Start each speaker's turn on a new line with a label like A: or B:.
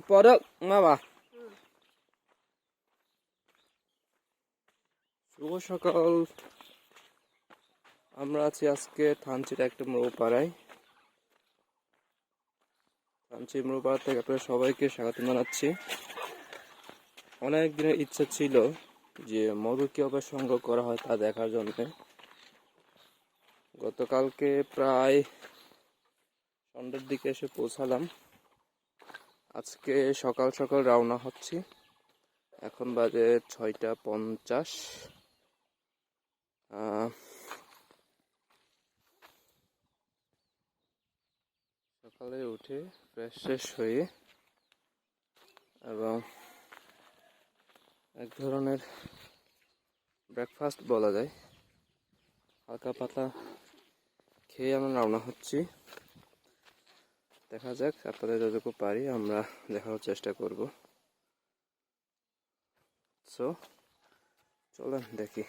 A: Product nga ba? শুভ সকাল। আমরা আছি আজকে থানচির একটা মরুপাড়ায়। থানচি মরুপাড়া থেকে আপনাদের সবাইকে স্বাগত জানাচ্ছি। অনেক দিনের ইচ্ছা ছিল যে মধু কিভাবে সংগ্রহ করা হয় তা দেখার জন্য। গতকালকে প্রায় সন্ধ্যার দিকে এসে পৌঁছালাম। আজকে সকাল সকাল রওনা হচ্ছি। এখন বাজে 6:50। সকালে উঠে ফ্রেশ হয়ে এবং এক ধরনের ব্রেকফাস্ট বলা যায়, হালকা পাতলা খেয়ে আমরা রওনা হচ্ছি। দেখা যাক, আপনাদের যতটুকু পারি আমরা দেখানোর চেষ্টা করব। সো চলেন দেখি।